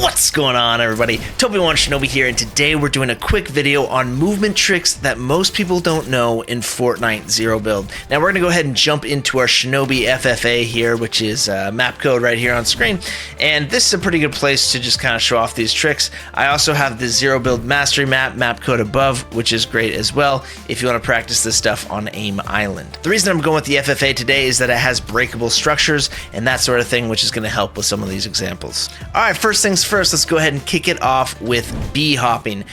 What's going on, everybody? Toby1 Shinobi here, and today we're doing a quick video on movement tricks that most people don't know in Fortnite Zero Build. Now we're going to go ahead and jump into our Shinobi FFA here, which is map code right here on screen, and this is a pretty good place to just kind of show off these tricks. I also have the Zero Build Mastery map code above, which is great as well if you want to practice this stuff on AIM Island. The reason I'm going with the FFA today is that it has breakable structures and that sort of thing, which is going to help with some of these examples. Alright, first things first, let's go ahead and kick it off with bee hopping.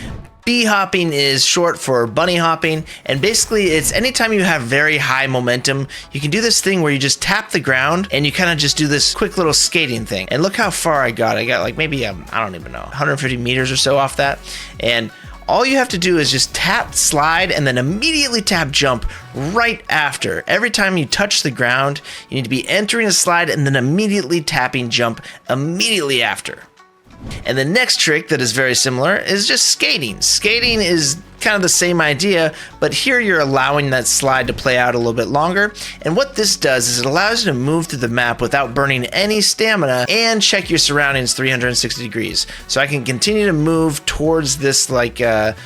Bee hopping is short for bunny hopping, and basically it's anytime you have very high momentum, you can do this thing where you just tap the ground and you kind of just do this quick little skating thing. And look how far I got. I got like maybe, I don't even know, 150 meters or so off that. And all you have to do is just tap slide and then immediately tap jump right after. Every time you touch the ground, you need to be entering a slide and then immediately tapping jump immediately after. And the next trick that is very similar is just skating. Skating is kind of the same idea, but here you're allowing that slide to play out a little bit longer. And what this does is it allows you to move through the map without burning any stamina and check your surroundings 360 degrees. So I can continue to move towards this like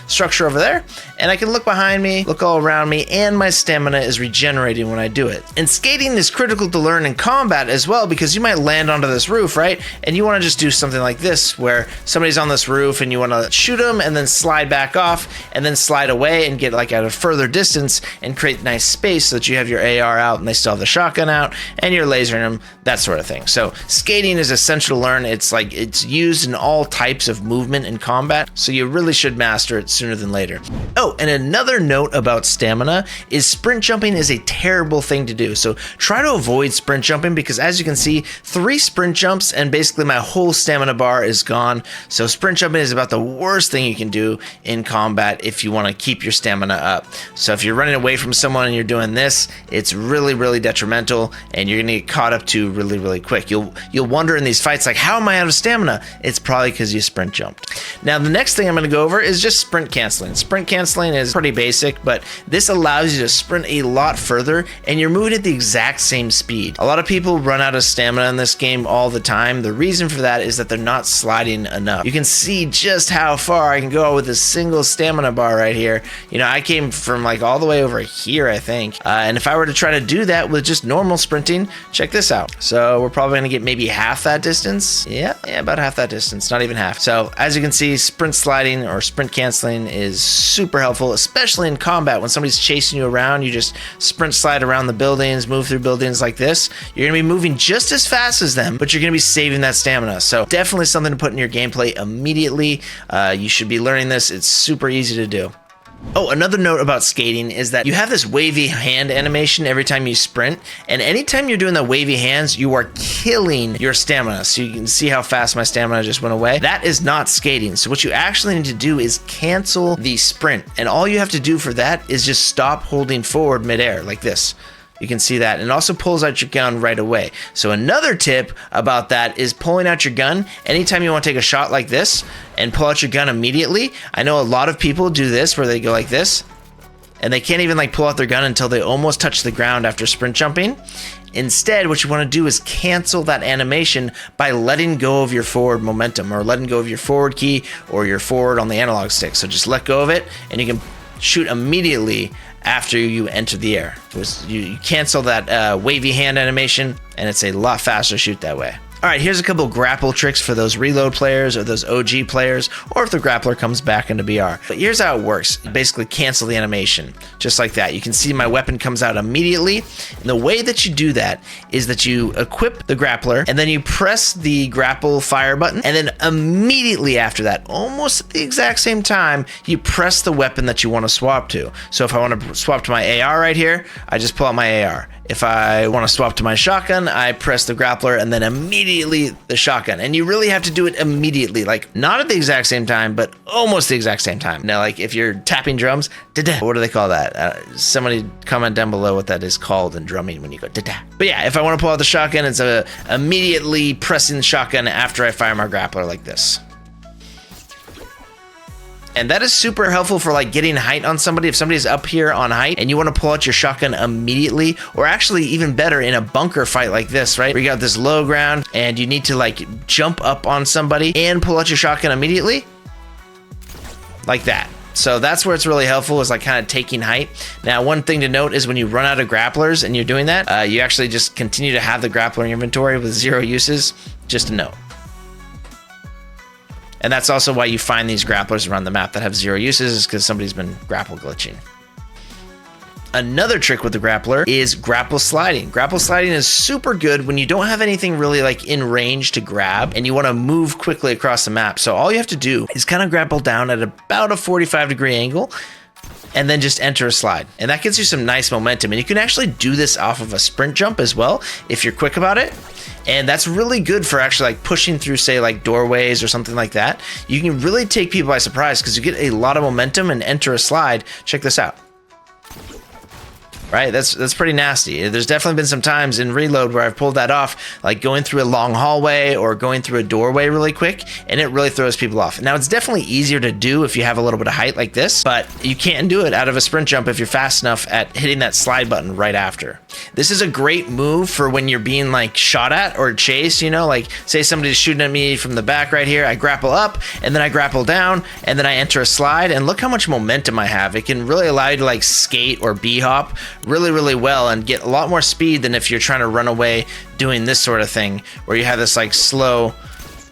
structure over there, and I can look behind me, look all around me, and my stamina is regenerating when I do it. And skating is critical to learn in combat as well, because you might land onto this roof, right? And you want to just do something like this, where somebody's on this roof and you want to shoot them and then slide back off and then slide away and get like at a further distance and create nice space so that you have your AR out and they still have the shotgun out and you're lasering them, that sort of thing. So skating is essential to learn. It's like it's used in all types of movement in combat, so you really should master it sooner than later. Oh, and another note about stamina is sprint jumping is a terrible thing to do. So try to avoid sprint jumping, because as you can see, 3 sprint jumps and basically my whole stamina bar is gone. So sprint jumping is about the worst thing you can do in combat if you want to keep your stamina up. So if you're running away from someone and you're doing this, it's really detrimental, and you're gonna get caught up to really quick. You'll wonder in these fights, like, how am I out of stamina? It's probably because you sprint jumped. Now the next thing I'm going to go over is just sprint canceling. Sprint canceling is pretty basic, but this allows you to sprint a lot further and you're moving at the exact same speed. A lot of people run out of stamina in this game all the time. The reason for that is that they're not sliding enough. You can see just how far I can go with a single stamina bar right here. You know, I came from like all the way over here, I think, and if I were to try to do that with just normal sprinting, check this out. So we're probably going to get maybe half that distance. Yeah, about half that distance, not even half. So as you can see, sprint sliding or sprint canceling is super helpful, especially in combat. When somebody's chasing you around, you just sprint slide around the buildings, move through buildings like this. You're going to be moving just as fast as them, but you're going to be saving that stamina. So definitely something to put in your gameplay immediately. You should be learning this. It's super easy to do. Oh, another note about skating is that you have this wavy hand animation every time you sprint, and anytime you're doing the wavy hands, you are killing your stamina. So you can see how fast my stamina just went away. That is not skating. So what you actually need to do is cancel the sprint, and all you have to do for that is just stop holding forward midair like this. You can see that, and it also pulls out your gun right away. So another tip about that is pulling out your gun anytime you want to take a shot like this and pull out your gun immediately. I know a lot of people do this where they go like this and they can't even like pull out their gun until they almost touch the ground after sprint jumping. Instead, what you want to do is cancel that animation by letting go of your forward momentum, or letting go of your forward key or your forward on the analog stick. So just let go of it and you can shoot immediately after you enter the air. You cancel that wavy hand animation, and it's a lot faster to shoot that way. All right, here's a couple of grapple tricks for those reload players or those OG players, or if the grappler comes back into BR. But here's how it works. You basically cancel the animation, just like that. You can see my weapon comes out immediately. And the way that you do that is that you equip the grappler, and then you press the grapple fire button, and then immediately after that, almost at the exact same time, you press the weapon that you want to swap to. So if I want to swap to my AR right here, I just pull out my AR. If I want to swap to my shotgun, I press the grappler and then immediately the shotgun. And you really have to do it immediately, like not at the exact same time, but almost the exact same time. Now, like if you're tapping drums, da-da, what do they call that? Somebody comment down below what that is called in drumming when you go da-da. But yeah, if I want to pull out the shotgun, it's immediately pressing the shotgun after I fire my grappler like this. And that is super helpful for like getting height on somebody. If somebody's up here on height and you want to pull out your shotgun immediately, or actually even better in a bunker fight like this, right? Where you got this low ground and you need to like jump up on somebody and pull out your shotgun immediately, like that. So that's where it's really helpful, is like kind of taking height. Now, one thing to note is when you run out of grapplers and you're doing that, you actually just continue to have the grappler inventory with 0 uses, just a note. And that's also why you find these grapplers around the map that have 0 uses, is because somebody's been grapple glitching. Another trick with the grappler is grapple sliding. Grapple sliding is super good when you don't have anything really like in range to grab and you want to move quickly across the map. So all you have to do is kind of grapple down at about a 45-degree angle and then just enter a slide. And that gives you some nice momentum. And you can actually do this off of a sprint jump as well if you're quick about it. And that's really good for actually like pushing through, say, like doorways or something like that. You can really take people by surprise because you get a lot of momentum and enter a slide. Check this out. Right, that's pretty nasty. There's definitely been some times in reload where I've pulled that off, like going through a long hallway or going through a doorway really quick, and it really throws people off. Now, it's definitely easier to do if you have a little bit of height like this, but you can't do it out of a sprint jump if you're fast enough at hitting that slide button right after. This is a great move for when you're being like shot at or chased, you know, like say somebody's shooting at me from the back right here, I grapple up and then I grapple down and then I enter a slide, and look how much momentum I have. It can really allow you to like skate or b-hop really well and get a lot more speed than if you're trying to run away doing this sort of thing where you have this like slow,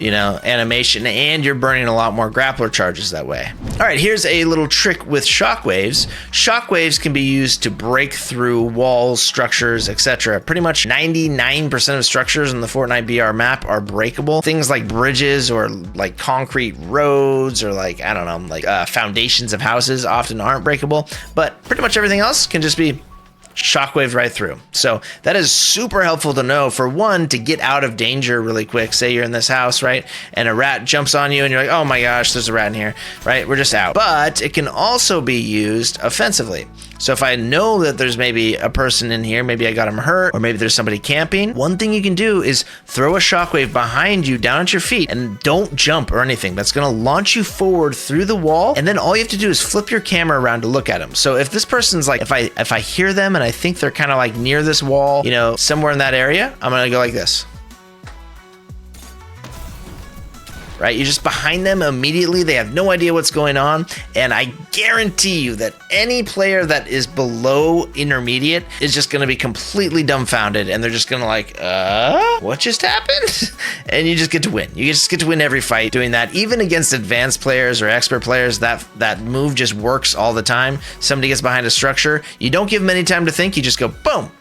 you know, animation, and you're burning a lot more grappler charges that way. All right, here's a little trick with shockwaves. Shockwaves can be used to break through walls, structures, etc. Pretty much 99% of structures in the Fortnite BR map are breakable. Things like bridges or like concrete roads or like, I don't know, like foundations of houses often aren't breakable, but pretty much everything else can just be shockwave right through. So that is super helpful to know, for one, to get out of danger really quick. Say you're in this house, right, and a rat jumps on you and you're like, oh my gosh, there's a rat in here, right, we're just out. But it can also be used offensively. So if I know that there's maybe a person in here, maybe I got him hurt, or maybe there's somebody camping, one thing you can do is throw a shockwave behind you down at your feet, and don't jump or anything. That's gonna launch you forward through the wall, and then all you have to do is flip your camera around to look at them. So if this person's like, if I hear them and I think they're kind of like near this wall, you know, somewhere in that area, I'm gonna go like this. Right, you're just behind them immediately. They have no idea what's going on, and I guarantee you that any player that is below intermediate is just going to be completely dumbfounded, and they're just going to like, what just happened? And you just get to win. You just get to win every fight doing that. Even against advanced players or expert players, that move just works all the time. Somebody gets behind a structure, you don't give them any time to think. You just go boom,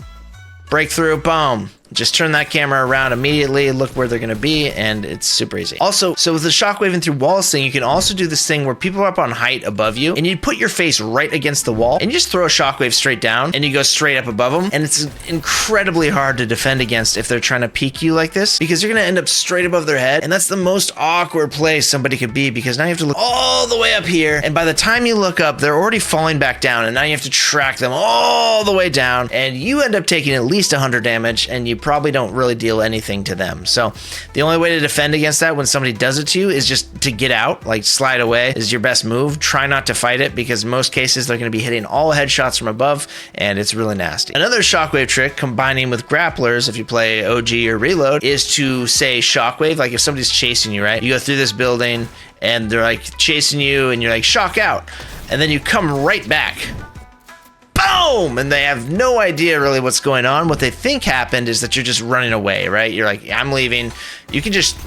breakthrough, boom. Just turn that camera around immediately, look where they're gonna be, and it's super easy. Also, so with the shockwave through walls thing, you can also do this thing where people are up on height above you, and you put your face right against the wall, and you just throw a shockwave straight down, and you go straight up above them, and it's incredibly hard to defend against if they're trying to peek you like this, because you're gonna end up straight above their head, and that's the most awkward place somebody could be, because now you have to look all the way up here, and by the time you look up, they're already falling back down, and now you have to track them all the way down, and you end up taking at least 100 damage, and you probably don't really deal anything to them. So the only way to defend against that when somebody does it to you is just to get out, like slide away is your best move. Try not to fight it, because in most cases they're going to be hitting all headshots from above, and it's really nasty. Another shockwave trick combining with grapplers, if you play OG or reload, is to say shockwave. Like if somebody's chasing you, right, you go through this building and they're like chasing you and you're like shock out, and then you come right back, boom, and they have no idea really what's going on. What they think happened is that you're just running away, right? You're like, I'm leaving. You can just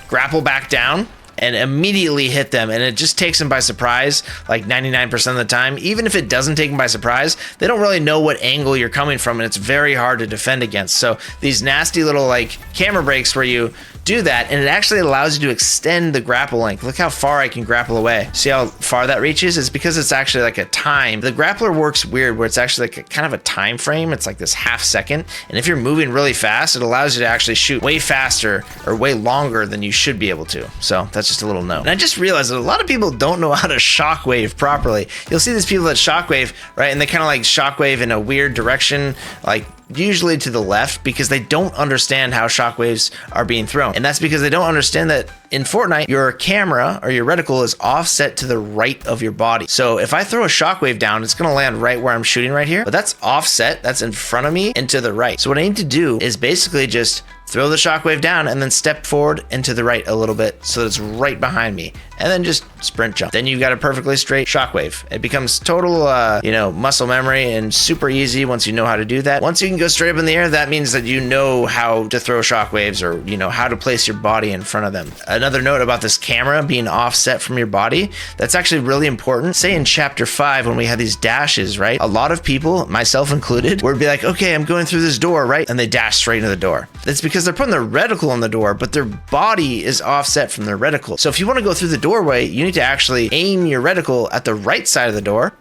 grapple back down and immediately hit them, and it just takes them by surprise like 99% of the time. Even if it doesn't take them by surprise, they don't really know what angle you're coming from, and it's very hard to defend against. So these nasty little like camera breaks where you do that, and it actually allows you to extend the grapple length. Look how far I can grapple away. See how far that reaches? It's because it's actually like a time. The grappler works weird where it's actually like a kind of a time frame. It's like this half second, and if you're moving really fast, it allows you to actually shoot way faster or way longer than you should be able to. So that's just a little note. And I just realized that a lot of people don't know how to shockwave properly. You'll see these people that shockwave, right, and they kind of like shockwave in a weird direction, like usually to the left because they don't understand how shockwaves are being thrown. And that's because they don't understand that in Fortnite, your camera or your reticle is offset to the right of your body. So if I throw a shockwave down, it's gonna land right where I'm shooting right here, but that's offset, that's in front of me and to the right. So what I need to do is basically just throw the shockwave down and then step forward and to the right a little bit so that it's right behind me, and then just sprint jump. Then you've got a perfectly straight shockwave. It becomes total, muscle memory and super easy once you know how to do that. Once you can go straight up in the air, that means that you know how to throw shockwaves, or how to place your body in front of them. Another note about this camera being offset from your body, that's actually really important. Say in chapter 5 when we had these dashes, right? A lot of people, myself included, would be like, okay, I'm going through this door, right? And they dash straight into the door. That's because they're putting their reticle on the door, but their body is offset from their reticle. So if you want to go through the doorway, you need to actually aim your reticle at the right side of the door,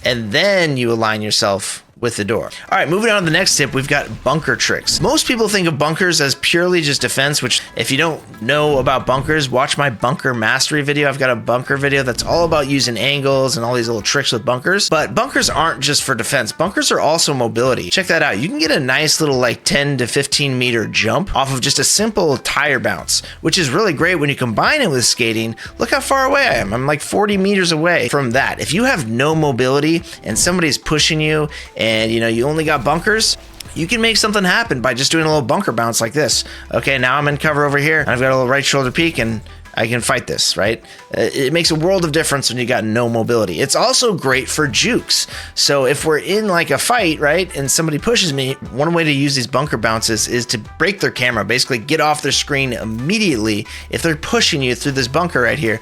and then you align yourself with the door. All right, moving on to the next tip, we've got bunker tricks. Most people think of bunkers as purely just defense, which if you don't know about bunkers, watch my bunker mastery video. I've got a bunker video that's all about using angles and all these little tricks with bunkers. But bunkers aren't just for defense. Bunkers are also mobility. Check that out. You can get a nice little 10 to 15 meter jump off of just a simple tire bounce, which is really great when you combine it with skating. Look how far away I am. I'm like 40 meters away from that. If you have no mobility and somebody's pushing you and you only got bunkers, you can make something happen by just doing a little bunker bounce like this. Okay, now I'm in cover over here. I've got a little right shoulder peek and I can fight this, right? It makes a world of difference when you got no mobility. It's also great for jukes. So if we're in a fight, right, and somebody pushes me, one way to use these bunker bounces is to break their camera, basically get off their screen immediately if they're pushing you through this bunker right here.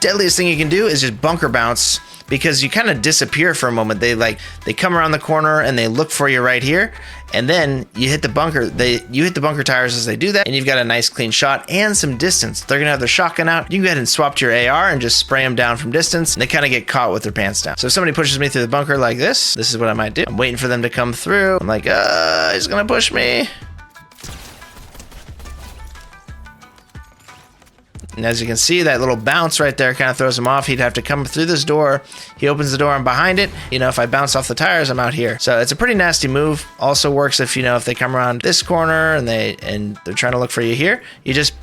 Deadliest thing you can do is just bunker bounce, because you kind of disappear for a moment. They come around the corner and they look for you right here, and then you hit the bunker. You hit the bunker tires as they do that, and you've got a nice clean shot and some distance. They're gonna have their shotgun out. You can go ahead and swap to your AR and just spray them down from distance, and they kind of get caught with their pants down. So if somebody pushes me through the bunker like this is what I might do. I'm waiting for them to come through. I'm like, he's gonna push me. And as you can see, that little bounce right there kind of throws him off. He'd have to come through this door. He opens the door, I'm behind it. If I bounce off the tires, I'm out here. So it's a pretty nasty move. Also works if, if they come around this corner and they're trying to look for you here, you just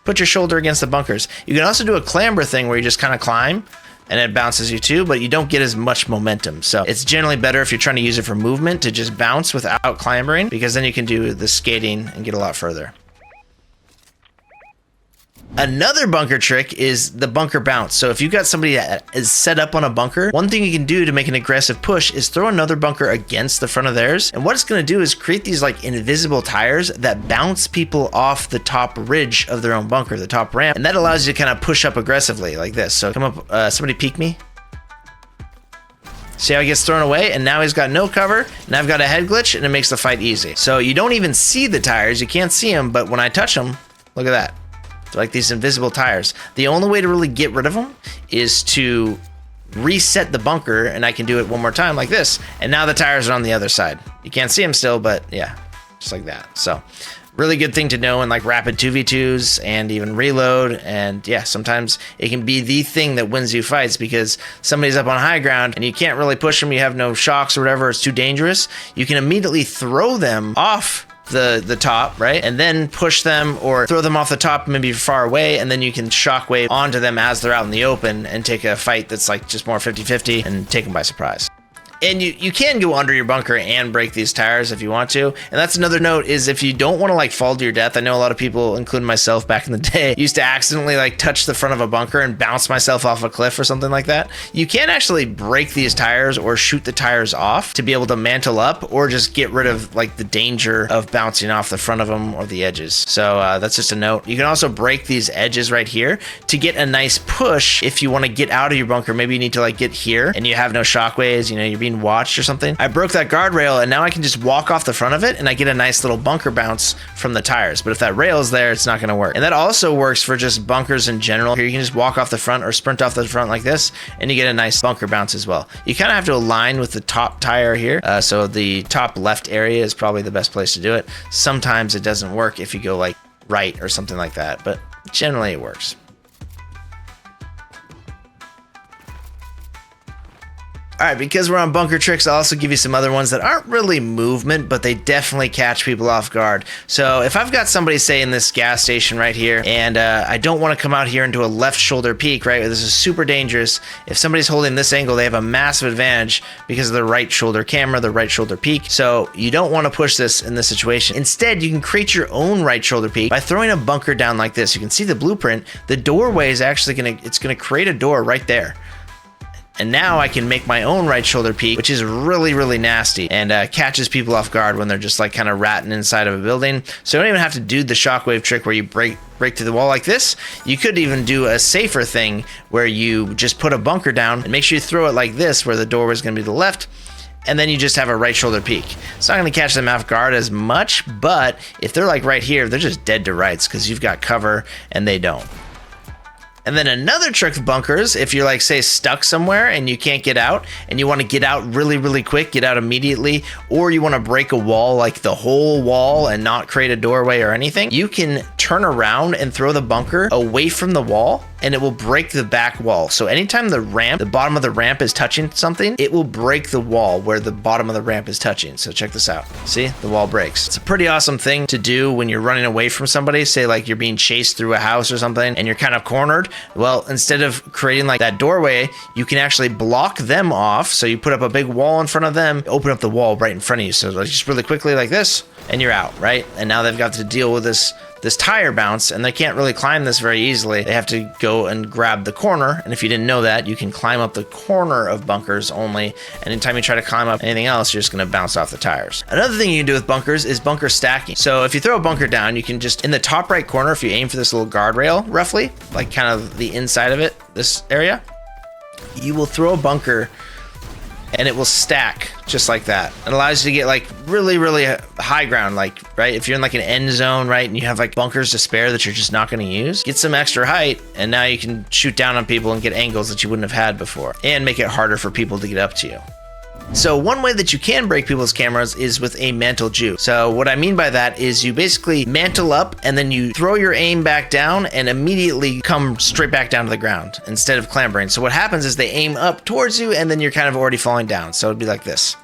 put your shoulder against the bunkers. You can also do a clamber thing where you just kind of climb and it bounces you too, but you don't get as much momentum. So it's generally better if you're trying to use it for movement to just bounce without clambering, because then you can do the skating and get a lot further. Another bunker trick is the bunker bounce. So if you've got somebody that is set up on a bunker, one thing you can do to make an aggressive push is throw another bunker against the front of theirs. And what it's going to do is create these invisible tires that bounce people off the top ridge of their own bunker, the top ramp. And that allows you to kind of push up aggressively like this. So come up, somebody peek me. See how he gets thrown away, and now he's got no cover, and I've got a head glitch, and it makes the fight easy. So you don't even see the tires, you can't see them, but when I touch them, look at that. They're like these invisible tires. The only way to really get rid of them is to reset the bunker, and I can do it one more time like this, and now the tires are on the other side. You can't see them still, but yeah, just like that. So really good thing to know in rapid 2v2s and even reload. And yeah, sometimes it can be the thing that wins you fights, because somebody's up on high ground and you can't really push them, you have no shocks or whatever, it's too dangerous. You can immediately throw them off the top, right? And then push them or throw them off the top, maybe far away, and then you can shockwave onto them as they're out in the open and take a fight that's just more 50-50 and take them by surprise. And you can go under your bunker and break these tires if you want to. And that's another note, is if you don't want to fall to your death. I know a lot of people, including myself back in the day, used to accidentally touch the front of a bunker and bounce myself off a cliff or something like that. You can actually break these tires or shoot the tires off to be able to mantle up, or just get rid of the danger of bouncing off the front of them or the edges. So that's just a note. You can also break these edges right here to get a nice push if you want to get out of your bunker. Maybe you need to get here and you have no shockwaves, you're being watched or something. I broke that guardrail and now I can just walk off the front of it and I get a nice little bunker bounce from the tires. But if that rail's there, it's not going to work. And that also works for just bunkers in general. Here you can just walk off the front or sprint off the front like this and you get a nice bunker bounce as well. You kind of have to align with the top tire here. So the top left area is probably the best place to do it. Sometimes it doesn't work if you go right or something like that, but generally it works. All Alright, because we're on bunker tricks, I'll also give you some other ones that aren't really movement, but they definitely catch people off guard. So if I've got somebody, say, in this gas station right here, and I don't want to come out here into a left shoulder peek, right? This is super dangerous. If somebody's holding this angle, they have a massive advantage because of the right shoulder camera, the right shoulder peek. So you don't want to push this in this situation. Instead, you can create your own right shoulder peek by throwing a bunker down like this. You can see the blueprint. The doorway is actually gonna create a door right there. And now I can make my own right shoulder peek, which is really, really nasty and catches people off guard when they're just like kind of ratting inside of a building. So you don't even have to do the shockwave trick where you break through the wall like this. You could even do a safer thing where you just put a bunker down and make sure you throw it like this, where the door is going to be to the left, and then you just have a right shoulder peek. It's not going to catch them off guard as much, but if they're like right here, they're just dead to rights because you've got cover and they don't. And then another trick with bunkers, if you're like, say, stuck somewhere and you can't get out and you want to get out really, really quick, get out immediately, or you want to break a wall, like the whole wall, and not create a doorway or anything, you can turn around and throw the bunker away from the wall and it will break the back wall. So anytime the bottom of the ramp is touching something, it will break the wall where the bottom of the ramp is touching. So check this out. See, the wall breaks. It's a pretty awesome thing to do when you're running away from somebody, say like you're being chased through a house or something and you're kind of cornered. Well, instead of creating like that doorway, you can actually block them off. So you put up a big wall in front of them, open up the wall right in front of you. So just really quickly like this, and you're out, right? And now they've got to deal with this tire bounce, and they can't really climb this very easily. They have to go and grab the corner, and if you didn't know that, you can climb up the corner of bunkers only, and anytime you try to climb up anything else, you're just going to bounce off the tires. Another thing you can do with bunkers is bunker stacking. So if you throw a bunker down, you can just, in the top right corner, if you aim for this little guardrail, roughly, like kind of the inside of it, this area, you will throw a bunker and it will stack just like that. It allows you to get like really, really high ground, like, right? If you're in like an end zone, right, and you have like bunkers to spare that you're just not going to use, get some extra height, and now you can shoot down on people and get angles that you wouldn't have had before, and make it harder for people to get up to you. So one way that you can break people's cameras is with a Mantle Juke. So what I mean by that is you basically mantle up and then you throw your aim back down and immediately come straight back down to the ground instead of clambering. So what happens is they aim up towards you and then you're kind of already falling down. So it'd be like this.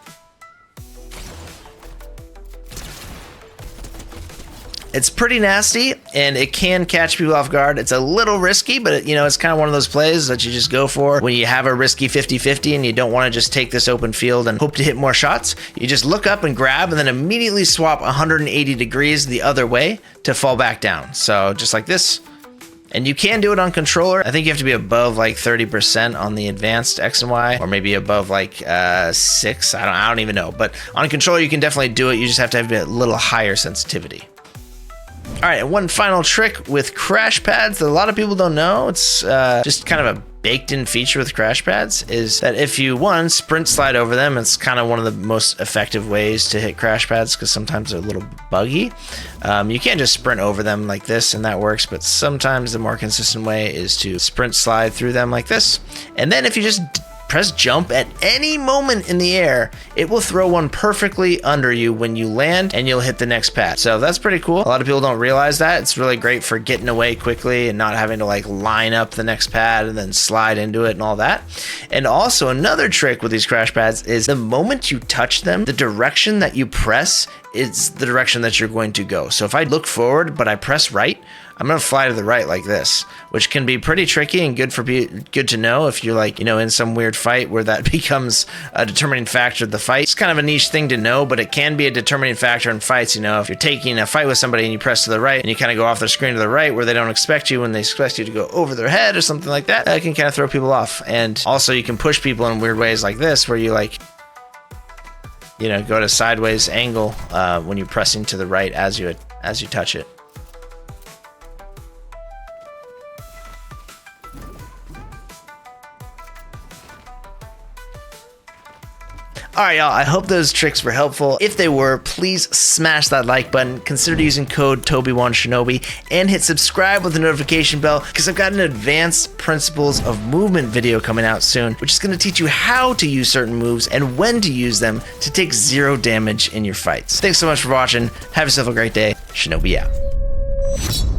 It's pretty nasty and it can catch people off guard. It's a little risky, but you know, it's kind of one of those plays that you just go for when you have a risky 50-50 and you don't want to just take this open field and hope to hit more shots. You just look up and grab and then immediately swap 180 degrees the other way to fall back down. So just like this. And you can do it on controller. I think you have to be above like 30% on the advanced X and Y, or maybe above like 6. I don't even know. But on controller, you can definitely do it. You just have to have a little higher sensitivity. All right, and one final trick with crash pads that a lot of people don't know, it's just kind of a baked-in feature with crash pads, is that if you, sprint slide over them, it's kind of one of the most effective ways to hit crash pads because sometimes they're a little buggy. You can't just sprint over them like this and that works, but sometimes the more consistent way is to sprint slide through them like this. And then if you just press jump at any moment in the air, it will throw one perfectly under you when you land and you'll hit the next pad. So that's pretty cool. A lot of people don't realize that. It's really great for getting away quickly and not having to like line up the next pad and then slide into it and all that. And also another trick with these crash pads is the moment you touch them, the direction that you press is the direction that you're going to go. So if I look forward but I press right, I'm gonna fly to the right like this, which can be pretty tricky and good to know if you're like, you know, in some weird fight where that becomes a determining factor of the fight. It's kind of a niche thing to know, but it can be a determining factor in fights. You know, if you're taking a fight with somebody and you press to the right and you kind of go off their screen to the right where they don't expect you when they expect you to go over their head or something like that, that can kind of throw people off. And also you can push people in weird ways like this where you like, you know, go to sideways angle when you're pressing to the right as you touch it. All right, y'all, I hope those tricks were helpful. If they were, please smash that like button, consider using code Toby1Shinobi, and hit subscribe with the notification bell, because I've got an advanced principles of movement video coming out soon, which is going to teach you how to use certain moves and when to use them to take 0 damage in your fights. Thanks so much for watching. Have yourself a great day. Shinobi out.